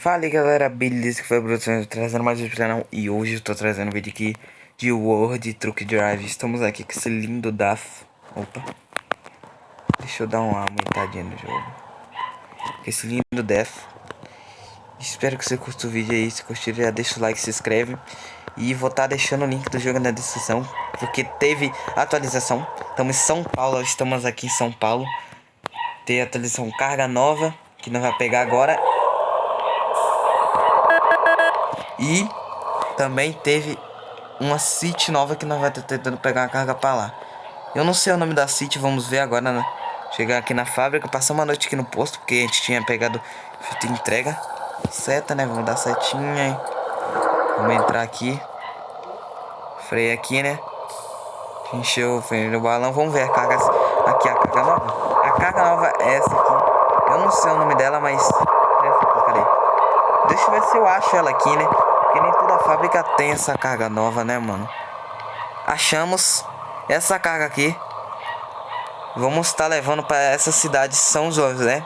Fala aí galera, beleza? Que foi a produção, trazendo mais um vídeo pro canal. E hoje eu tô trazendo um vídeo aqui de World Truck Drive. Estamos aqui com esse lindo DAF. Opa, deixa eu dar uma aumentadinha no jogo. Esse lindo DAF. Espero que você curta o vídeo aí. Se curtir, já deixa o like, se inscreve. E vou estar deixando o link do jogo na descrição, porque teve atualização. Estamos em São Paulo, estamos aqui em São Paulo. Tem atualização carga nova, que nós vai pegar agora. E também teve uma City nova que nós vamos tentando pegar uma carga pra lá. Eu não sei o nome da City, vamos ver agora, né? Chegar aqui na fábrica, passar uma noite aqui no posto, porque a gente tinha pegado entrega. Seta, né? Vamos dar setinha. Vamos entrar aqui. Freio aqui, né? Encheu o freio do balão. Vamos ver a carga. Aqui a carga nova. A carga nova é essa aqui. Eu não sei o nome dela, mas é essa aqui, cadê? Deixa eu ver se eu acho ela aqui, né? Porque nem toda fábrica tem essa carga nova, né, mano? Achamos essa carga aqui. Vamos estar levando para essa cidade de São José.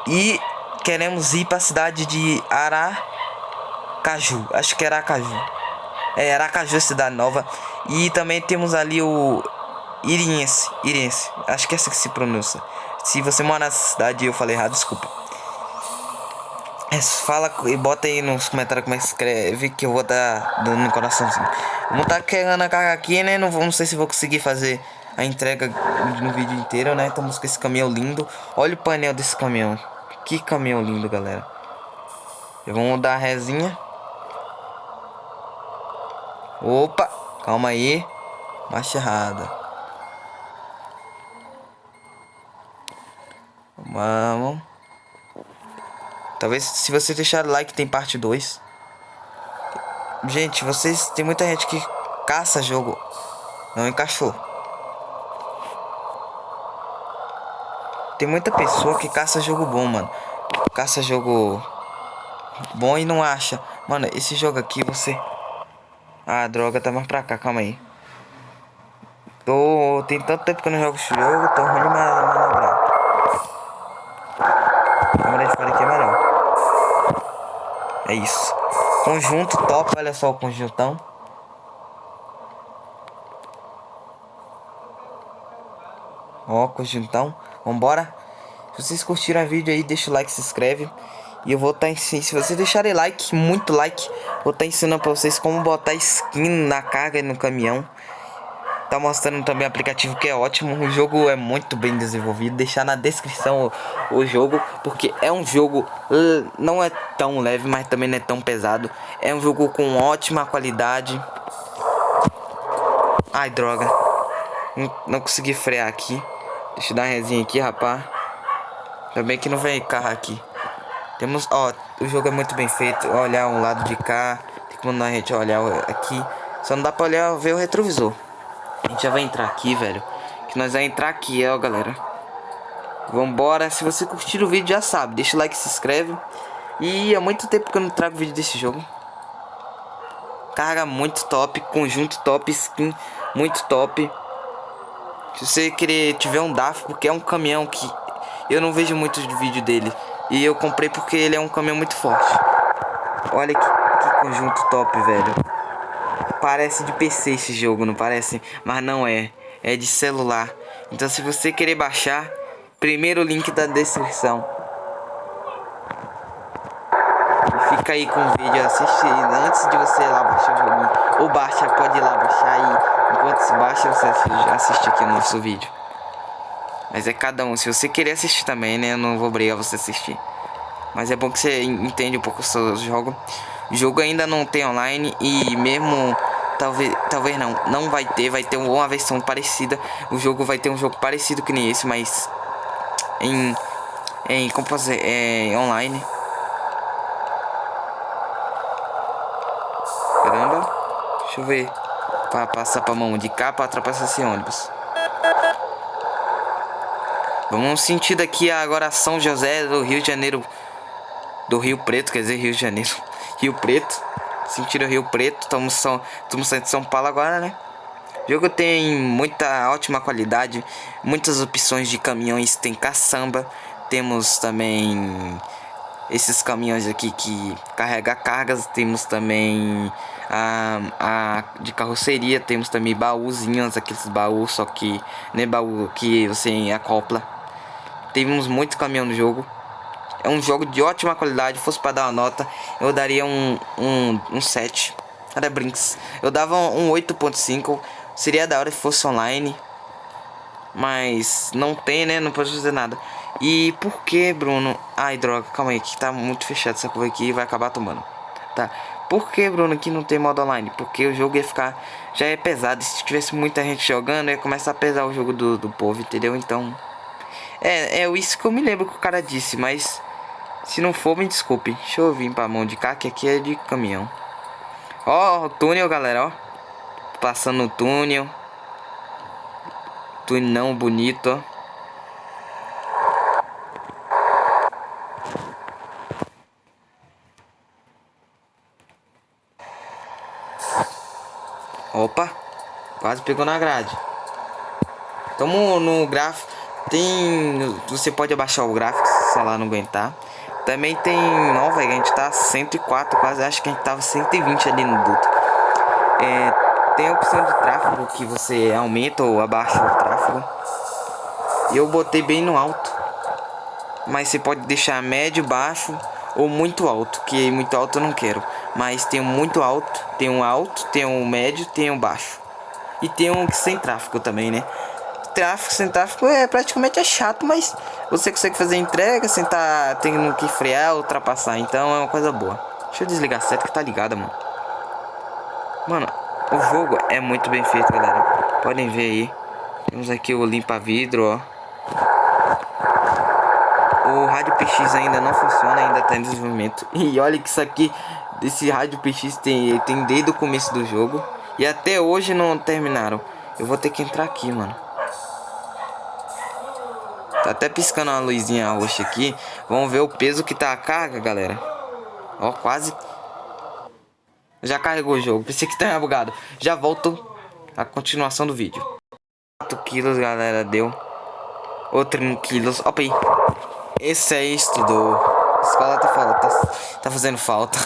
E queremos ir para a cidade de Aracaju. Acho que era Aracaju. É, Aracaju, cidade nova. E também temos ali o Iriense. Acho que é assim que se pronuncia. Se você mora nessa cidade e eu falei errado, desculpa. Fala e bota aí nos comentários como é que escreve, que eu vou dar dando no coraçãozinho. Vamos tá querendo a carga aqui, né? Não sei se vou conseguir fazer a entrega no vídeo inteiro, né? Estamos com esse caminhão lindo. Olha o painel desse caminhão. Que caminhão lindo, galera. Vamos dar a resinha. Opa, calma aí. Marcha errada. Vamos. Talvez se você deixar like tem parte 2. Gente, vocês tem muita gente que caça jogo. Não encaixou. Tem muita pessoa que caça jogo bom, mano. Caça jogo bom e não acha. Mano, esse jogo aqui você... Ah, droga, tá mais pra cá, calma aí. Tem tanto tempo que eu não jogo esse jogo, tô ruim de manobrar. Câmera de fora aqui é melhor. É isso. Conjunto top, olha só o conjuntão. Ó, conjuntão. Vambora. Se vocês curtiram o vídeo aí, deixa o like, se inscreve. E eu vou estar ensinando. Se vocês deixarem like, muito like, vou estar ensinando pra vocês como botar skin na carga e no caminhão. Tá mostrando também o aplicativo, que é ótimo. O jogo é muito bem desenvolvido. Deixar na descrição o jogo, porque é um jogo não é tão leve, mas também não é tão pesado. É um jogo com ótima qualidade. Ai, droga, não consegui frear aqui. Deixa eu dar uma resinha aqui, rapaz. Também que não vem carro aqui. Temos, ó, o jogo é muito bem feito. Olhar um lado de cá, tem como a gente olhar aqui. Só não dá pra olhar, ver o retrovisor. A gente já vai entrar aqui, velho. Que nós vamos entrar aqui, ó, galera. Vambora. Se você curtir o vídeo, já sabe. Deixa o like, se inscreve. E há muito tempo que eu não trago vídeo desse jogo. Carga muito top. Conjunto top. Skin muito top. Se você querer, tiver um DAF, porque é um caminhão que eu não vejo muito de vídeo dele. E eu comprei porque ele é um caminhão muito forte. Olha que conjunto top, velho. Parece de PC esse jogo, não parece? Mas não é. É de celular. Então se você querer baixar, primeiro link da descrição. E fica aí com o vídeo, assiste antes de você ir lá baixar o joguinho. Ou baixa, pode ir lá baixar aí. Enquanto se baixa, você assiste aqui o nosso vídeo. Mas é cada um. Se você querer assistir também, né? Eu não vou obrigar você a assistir. Mas é bom que você entende um pouco o seu jogo. O jogo ainda não tem online. E mesmo... Talvez não vai ter uma versão parecida. O jogo vai ter um jogo parecido que nem esse, mas como fazer, online. Caramba, deixa eu ver. Pra passar pra mão de cá, pra ultrapassar esse ônibus. Vamos sentir daqui agora São José do Rio de Janeiro. Do Rio Preto, quer dizer Rio de Janeiro. Rio Preto. Sentir o Rio Preto. Estamos saindo de São Paulo agora, né? O jogo tem muita ótima qualidade. Muitas opções de caminhões. Tem caçamba. Temos também esses caminhões aqui que carrega cargas. Temos também a de carroceria. Temos também baúzinhos, aqueles baús, só que não é baú que você acopla. Temos muito caminhão no jogo. É um jogo de ótima qualidade. Fosse para dar uma nota, eu daria um 7. Era Brinks. Eu dava um 8.5. Seria da hora se fosse online. Mas não tem, né? Não pode fazer nada. E por que, Bruno? Ai, droga, calma aí, que tá muito fechado essa curva aqui e vai acabar tomando. Tá. Por que, Bruno, que não tem modo online? Porque o jogo ia ficar... Já é pesado. Se tivesse muita gente jogando, ia começar a pesar o jogo do povo, entendeu? Então... É isso que eu me lembro que o cara disse, mas... Se não for, me desculpe. Deixa eu vir pra mão de cá, que aqui é de caminhão. Ó, o túnel, galera, ó. Passando no túnel. Túnel bonito, ó. Opa, quase pegou na grade. Tamo no gráfico. Você pode abaixar o gráfico se o celular não aguentar. Também tem. Não, velho, a gente tá 104 quase. Acho que a gente tava 120 ali no duto. Tem a opção de tráfego que você aumenta ou abaixa o tráfego. Eu botei bem no alto. Mas você pode deixar médio, baixo ou muito alto. Que muito alto eu não quero. Mas tem um muito alto, tem um alto, tem um médio, tem um baixo. E tem um sem tráfego também, né? Tráfego sem tráfego praticamente chato, mas você consegue fazer entrega sem tá tendo que frear ou ultrapassar. Então é uma coisa boa. Deixa eu desligar a seta que tá ligada, mano. Mano, o jogo é muito bem feito, galera. Podem ver aí. Temos aqui o limpa-vidro, ó. O rádio PX ainda não funciona, ainda tá em desenvolvimento. E olha que isso aqui, desse rádio PX tem desde o começo do jogo. E até hoje não terminaram. Eu vou ter que entrar aqui, mano. Tá até piscando uma luzinha roxa aqui. Vamos ver o peso que tá a carga, galera. Ó, quase. Já carregou o jogo. Pensei que tá bugado. Já volto a continuação do vídeo. 4 quilos, galera, deu. Outro 1 quilos. Opa aí. Esse aí estudou. A escola tá fazendo falta.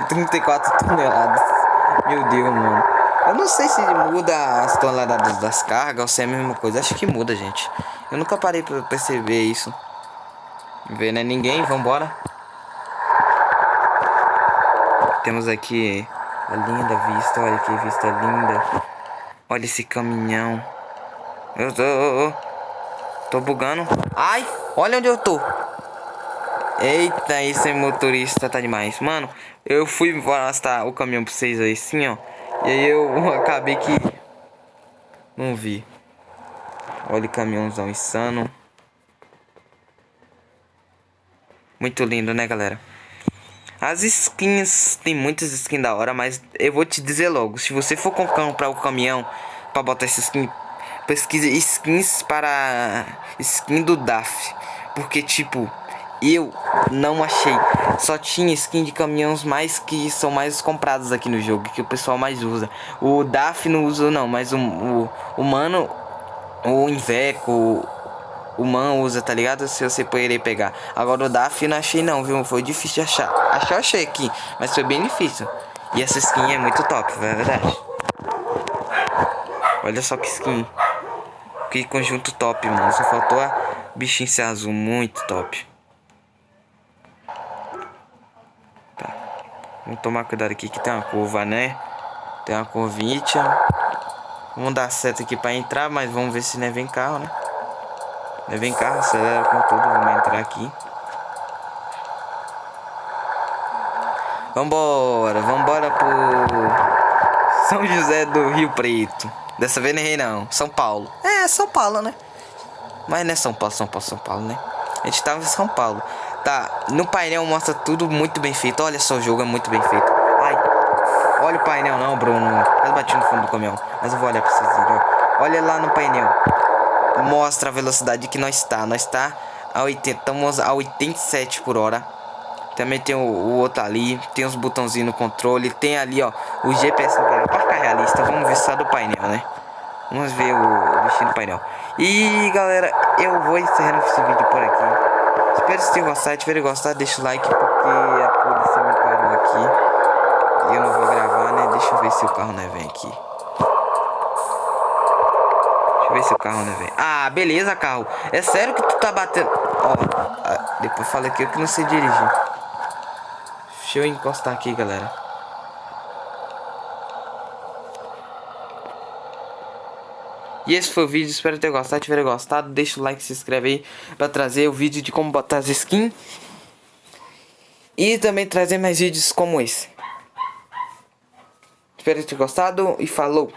34 toneladas. Meu Deus, mano. Eu não sei se muda as toneladas das cargas ou se é a mesma coisa. Acho que muda, gente. Eu nunca parei pra perceber isso. Ver, né? Ninguém, vambora. Temos aqui a linda vista. Olha que vista linda. Olha esse caminhão. Eu tô bugando. Ai, olha onde eu tô. Eita, esse motorista tá demais. Mano, eu fui mostrar o caminhão pra vocês aí assim, ó. E aí eu acabei que não vi. Olha o caminhãozão insano. Muito lindo, né, galera? As skins, tem muitas skins da hora, mas eu vou te dizer logo, se você for comprar o caminhão pra botar essa skin, pesquise skins para skin do DAF. Porque tipo, eu não achei. Só tinha skin de caminhões mais que são mais comprados aqui no jogo, que o pessoal mais usa. O DAF não usa não, mas o mano, o Inveco, o Man usa, tá ligado? Se você poderia pegar. Agora o DAF não achei não, viu? Foi difícil de achar. Achei aqui, mas foi bem difícil. E essa skin é muito top, é verdade. Olha só que skin. Que conjunto top, mano. Só faltou a bichinha ser azul, muito top. Tá. Vamos tomar cuidado aqui que tem uma curva, né? Tem uma curvinha. Vamos dar seta aqui pra entrar, mas vamos ver se não vem carro, né? Não vem carro, acelera com tudo. Vamos entrar aqui. Vambora pro São José do Rio Preto. Dessa vez não errei não, São Paulo. É, São Paulo, né? Mas não é São Paulo, né? A gente tava em São Paulo. Tá, no painel mostra tudo muito bem feito. Olha só, o jogo é muito bem feito. Ai, olha o painel não, Bruno. Quase bati no fundo do caminhão. Mas eu vou olhar pra vocês verem. Olha lá no painel. Mostra a velocidade que nós tá. Nós tá a 80, estamos a 87 por hora. Também tem o outro ali. Tem os botãozinhos no controle. Tem ali, ó, o GPS no painel. Pra ficar realista, vamos ver só do painel, né? Vamos ver o bichinho do painel. E galera, eu vou encerrando esse vídeo por aqui. espero que vocês tenham gostado. Se tiverem gostado, deixa o like, porque a polícia me parou aqui. E eu não vou gravar, né? Deixa eu ver se o carro não vem aqui. Deixa eu ver se o carro não vem. Ah, beleza, carro. É sério que tu tá batendo? Ó, depois fala aqui que eu não sei dirigir. Deixa eu encostar aqui, galera. E esse foi o vídeo, espero ter gostado. Se tiver gostado, deixa o like, se inscreve aí pra trazer o vídeo de como botar as skins. E também trazer mais vídeos como esse. Espero ter gostado e falou!